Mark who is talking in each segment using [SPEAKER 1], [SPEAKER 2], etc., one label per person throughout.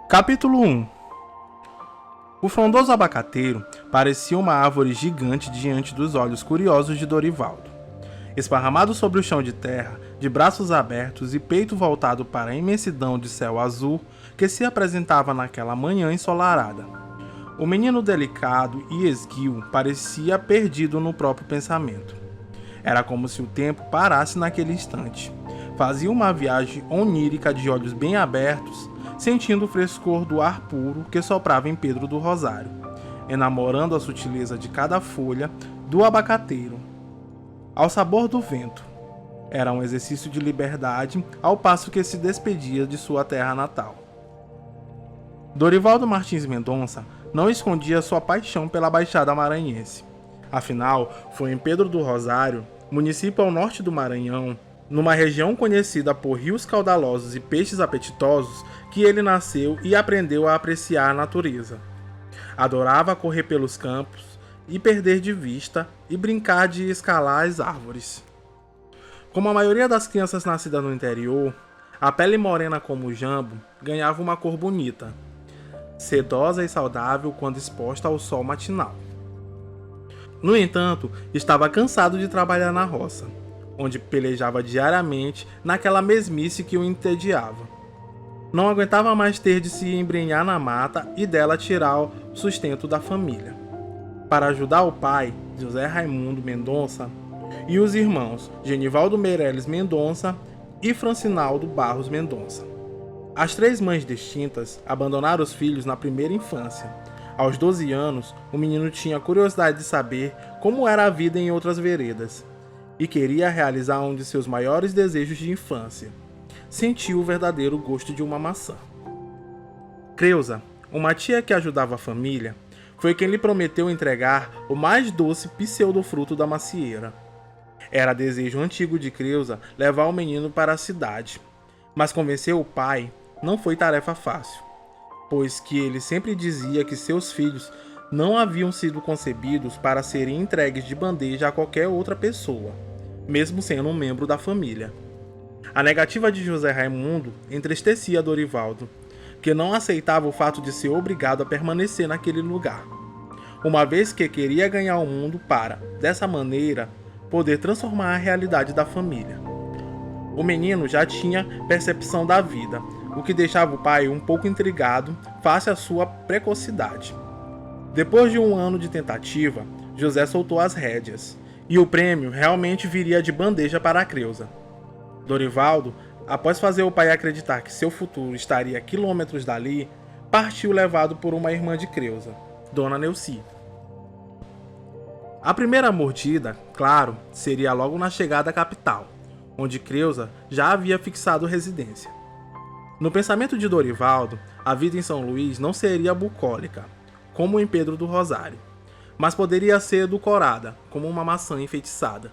[SPEAKER 1] Capítulo 1. O frondoso abacateiro parecia uma árvore gigante diante dos olhos curiosos de Dorivaldo. Esparramado sobre o chão de terra, de braços abertos e peito voltado para a imensidão de céu azul que se apresentava naquela manhã ensolarada. O menino delicado e esguio parecia perdido no próprio pensamento. Era como se o tempo parasse naquele instante. Fazia uma viagem onírica de olhos bem abertos, sentindo o frescor do ar puro que soprava em Pedro do Rosário, enamorando a sutileza de cada folha do abacateiro, ao sabor do vento. Era um exercício de liberdade ao passo que se despedia de sua terra natal. Dorivaldo Martins Mendonça não escondia sua paixão pela Baixada Maranhense. Afinal, foi em Pedro do Rosário, município ao norte do Maranhão, numa região conhecida por rios caudalosos e peixes apetitosos, que ele nasceu e aprendeu a apreciar a natureza. Adorava correr pelos campos e perder de vista e brincar de escalar as árvores. Como a maioria das crianças nascidas no interior, a pele morena como o jambo ganhava uma cor bonita, sedosa e saudável quando exposta ao sol matinal. No entanto, estava cansado de trabalhar na roça, onde pelejava diariamente naquela mesmice que o entediava. Não aguentava mais ter de se embrenhar na mata e dela tirar o sustento da família. Para ajudar o pai, José Raimundo Mendonça, e os irmãos Genivaldo Meireles Mendonça e Francinaldo Barros Mendonça. As três mães distintas abandonaram os filhos na primeira infância. Aos 12 anos, o menino tinha curiosidade de saber como era a vida em outras veredas e queria realizar um de seus maiores desejos de infância. Sentiu o verdadeiro gosto de uma maçã. Creuza, uma tia que ajudava a família, foi quem lhe prometeu entregar o mais doce pseudofruto da macieira. Era desejo antigo de Creuza levar o menino para a cidade, mas convencer o pai não foi tarefa fácil, pois que ele sempre dizia que seus filhos não haviam sido concebidos para serem entregues de bandeja a qualquer outra pessoa, mesmo sendo um membro da família. A negativa de José Raimundo entristecia Dorivaldo, que não aceitava o fato de ser obrigado a permanecer naquele lugar, uma vez que queria ganhar o mundo para, dessa maneira, poder transformar a realidade da família. O menino já tinha percepção da vida, o que deixava o pai um pouco intrigado face à sua precocidade. Depois de um ano de tentativa, José soltou as rédeas, e o prêmio realmente viria de bandeja para a Creuza. Dorivaldo, após fazer o pai acreditar que seu futuro estaria a quilômetros dali, partiu levado por uma irmã de Creuza, Dona Neuci. A primeira mordida, claro, seria logo na chegada à capital, onde Creuza já havia fixado residência. No pensamento de Dorivaldo, a vida em São Luís não seria bucólica, como em Pedro do Rosário, mas poderia ser edulcorada, como uma maçã enfeitiçada.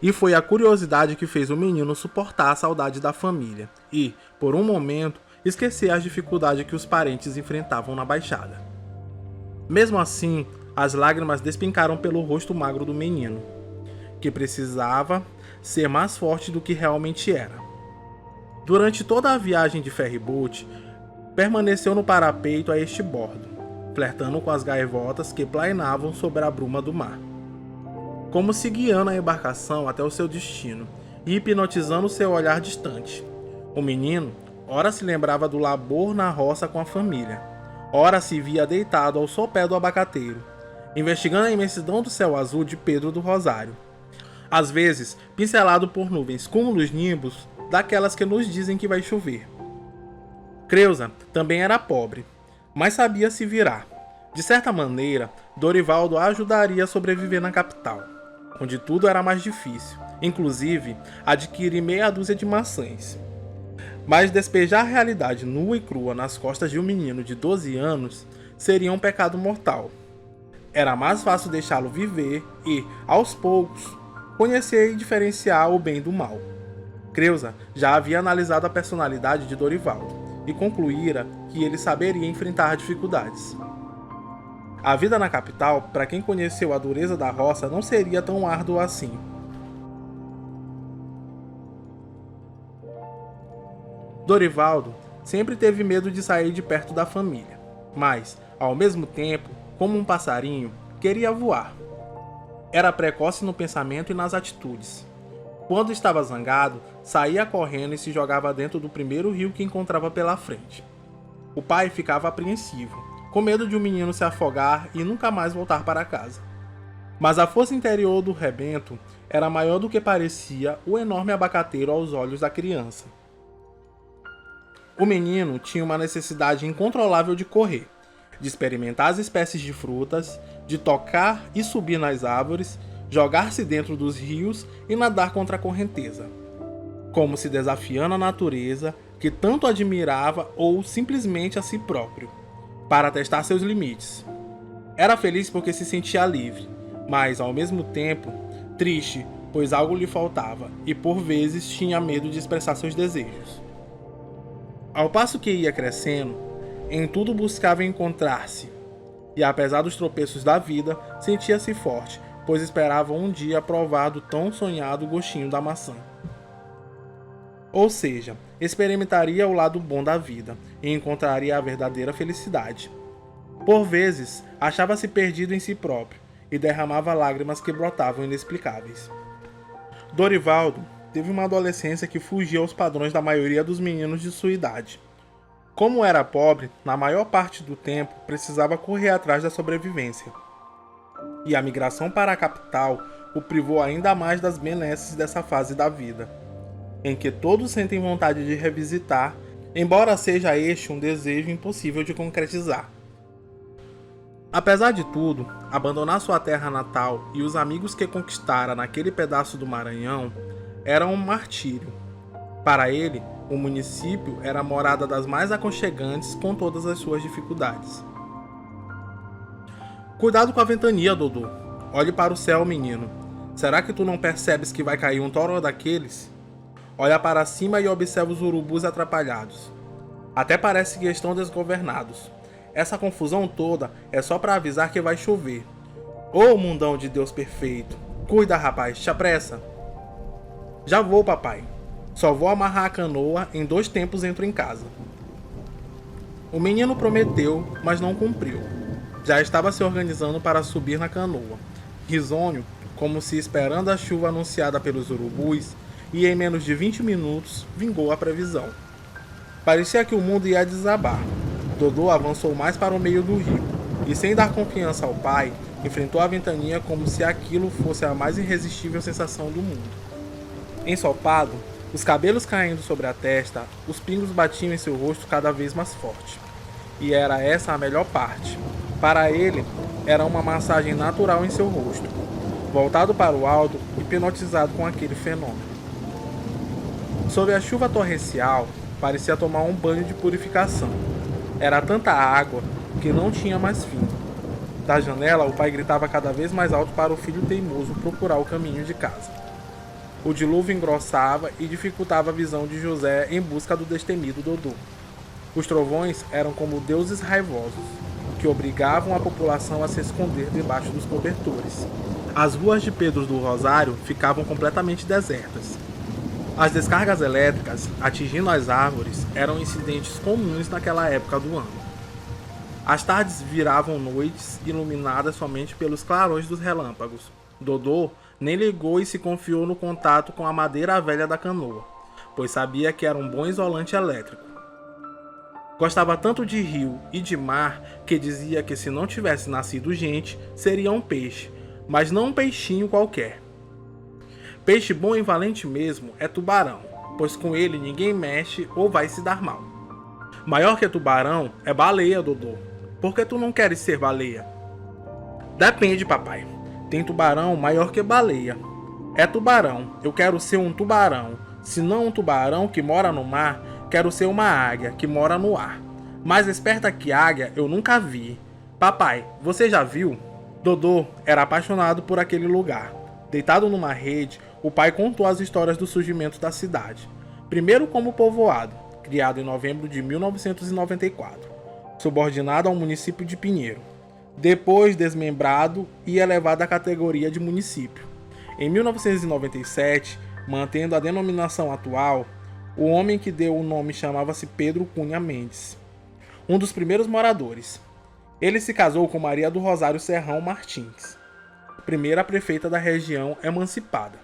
[SPEAKER 1] E foi a curiosidade que fez o menino suportar a saudade da família e, por um momento, esquecer as dificuldades que os parentes enfrentavam na Baixada. Mesmo assim, as lágrimas despincaram pelo rosto magro do menino, que precisava ser mais forte do que realmente era. Durante toda a viagem de ferry-boat, permaneceu no parapeito a este bordo, flertando com as gaivotas que plainavam sobre a bruma do mar, como se guiando a embarcação até o seu destino e hipnotizando seu olhar distante. O menino, ora se lembrava do labor na roça com a família, ora se via deitado ao sopé do abacateiro, investigando a imensidão do céu azul de Pedro do Rosário, às vezes pincelado por nuvens cúmulos nimbos daquelas que nos dizem que vai chover. Creuza também era pobre, mas sabia se virar. De certa maneira, Dorivaldo a ajudaria a sobreviver na capital, onde tudo era mais difícil, inclusive adquirir meia dúzia de maçãs. Mas despejar a realidade nua e crua nas costas de um menino de 12 anos seria um pecado mortal. Era mais fácil deixá-lo viver e, aos poucos, conhecer e diferenciar o bem do mal. Creuza já havia analisado a personalidade de Dorivaldo e concluíra que ele saberia enfrentar dificuldades. A vida na capital, para quem conheceu a dureza da roça, não seria tão árdua assim. Dorivaldo sempre teve medo de sair de perto da família, mas, ao mesmo tempo, como um passarinho, queria voar. Era precoce no pensamento e nas atitudes. Quando estava zangado, saía correndo e se jogava dentro do primeiro rio que encontrava pela frente. O pai ficava apreensivo, com medo de o menino se afogar e nunca mais voltar para casa. Mas a força interior do rebento era maior do que parecia o enorme abacateiro aos olhos da criança. O menino tinha uma necessidade incontrolável de correr, de experimentar as espécies de frutas, de tocar e subir nas árvores, jogar-se dentro dos rios e nadar contra a correnteza, como se desafiando a natureza que tanto admirava ou simplesmente a si próprio, para testar seus limites. Era feliz porque se sentia livre, mas ao mesmo tempo triste, pois algo lhe faltava e por vezes tinha medo de expressar seus desejos. Ao passo que ia crescendo, em tudo buscava encontrar-se, e apesar dos tropeços da vida, sentia-se forte, pois esperava um dia provar do tão sonhado gostinho da maçã. Ou seja, experimentaria o lado bom da vida e encontraria a verdadeira felicidade. Por vezes, achava-se perdido em si próprio e derramava lágrimas que brotavam inexplicáveis. Dorivaldo teve uma adolescência que fugia aos padrões da maioria dos meninos de sua idade. Como era pobre, na maior parte do tempo precisava correr atrás da sobrevivência. E a migração para a capital o privou ainda mais das benesses dessa fase da vida, em que todos sentem vontade de revisitar, embora seja este um desejo impossível de concretizar. Apesar de tudo, abandonar sua terra natal e os amigos que conquistara naquele pedaço do Maranhão era um martírio. Para ele, o município era a morada das mais aconchegantes com todas as suas dificuldades. Cuidado com a ventania, Dodô. Olhe para o céu, menino. Será que tu não percebes que vai cair um toró daqueles? Olha para cima e observa os urubus atrapalhados. Até parece que estão desgovernados. Essa confusão toda é só para avisar que vai chover. Ô mundão de Deus perfeito! Cuida, rapaz, te apressa! Já vou, papai. Só vou amarrar a canoa, em 2 tempos entro em casa. O menino prometeu, mas não cumpriu. Já estava se organizando para subir na canoa, risonho, como se esperando a chuva anunciada pelos urubus, e em menos de 20 minutos vingou a previsão. Parecia que o mundo ia desabar. Dodô avançou mais para o meio do rio, e sem dar confiança ao pai, enfrentou a ventania como se aquilo fosse a mais irresistível sensação do mundo. Ensopado, os cabelos caindo sobre a testa, os pingos batiam em seu rosto cada vez mais forte. E era essa a melhor parte. Para ele, era uma massagem natural em seu rosto, voltado para o alto, hipnotizado com aquele fenômeno. Sob a chuva torrencial, parecia tomar um banho de purificação. Era tanta água que não tinha mais fim. Da janela, o pai gritava cada vez mais alto para o filho teimoso procurar o caminho de casa. O dilúvio engrossava e dificultava a visão de José em busca do destemido Dodô. Os trovões eram como deuses raivosos, que obrigavam a população a se esconder debaixo dos cobertores. As ruas de Pedro do Rosário ficavam completamente desertas. As descargas elétricas, atingindo as árvores, eram incidentes comuns naquela época do ano. As tardes viravam noites iluminadas somente pelos clarões dos relâmpagos. Dodô nem ligou e se confiou no contato com a madeira velha da canoa, pois sabia que era um bom isolante elétrico. Gostava tanto de rio e de mar que dizia que se não tivesse nascido gente, seria um peixe, mas não um peixinho qualquer. Peixe bom e valente mesmo é tubarão, pois com ele ninguém mexe ou vai se dar mal. Maior que tubarão é baleia, Dodô. Por que tu não queres ser baleia? Depende, papai. Tem tubarão maior que baleia. É tubarão, eu quero ser um tubarão. Se não um tubarão que mora no mar, quero ser uma águia que mora no ar. Mais esperta que águia eu nunca vi. Papai, você já viu? Dodô era apaixonado por aquele lugar. Deitado numa rede, o pai contou as histórias do surgimento da cidade. Primeiro como povoado, criado em novembro de 1994, subordinado ao município de Pinheiro. depois desmembrado e elevado à categoria de município. Em 1997, mantendo a denominação atual, o homem que deu o nome chamava-se Pedro Cunha Mendes, um dos primeiros moradores. Ele se casou com Maria do Rosário Serrão Martins, primeira prefeita da região emancipada.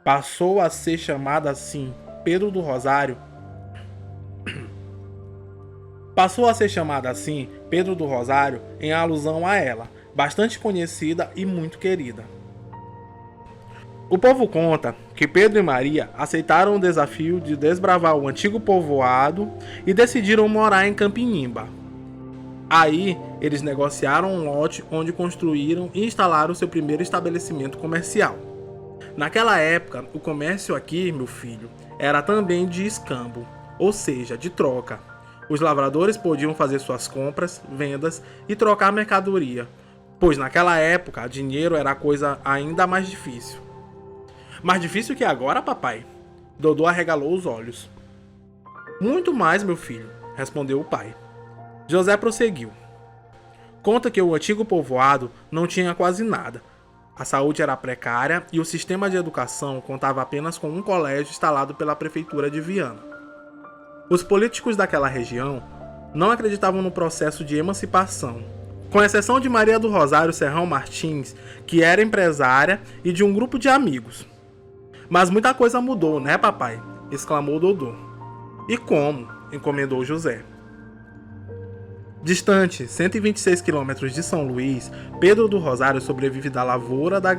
[SPEAKER 1] Passou a ser chamada assim Pedro do Rosário. Passou a ser chamada assim Pedro do Rosário em alusão a ela, bastante conhecida e muito querida. O povo conta que Pedro e Maria aceitaram o desafio de desbravar o antigo povoado e decidiram morar em Campinimba. Aí, eles negociaram um lote onde construíram e instalaram seu primeiro estabelecimento comercial. Naquela época, o comércio aqui, meu filho, era também de escambo, ou seja, de troca. Os lavradores podiam fazer suas compras, vendas e trocar mercadoria, pois naquela época dinheiro era coisa ainda mais difícil. Mais difícil que agora, papai? Dodô arregalou os olhos. Muito mais, meu filho, respondeu o pai. José prosseguiu. Conta que o antigo povoado não tinha quase nada. A saúde era precária e o sistema de educação contava apenas com um colégio instalado pela prefeitura de Viana. Os políticos daquela região não acreditavam no processo de emancipação, com exceção de Maria do Rosário Serrão Martins, que era empresária, e de um grupo de amigos. Mas muita coisa mudou, né, papai? Exclamou Dodô. E como? Encomendou José. Distante 126 quilômetros de São Luís, Pedro do Rosário sobrevive da lavoura da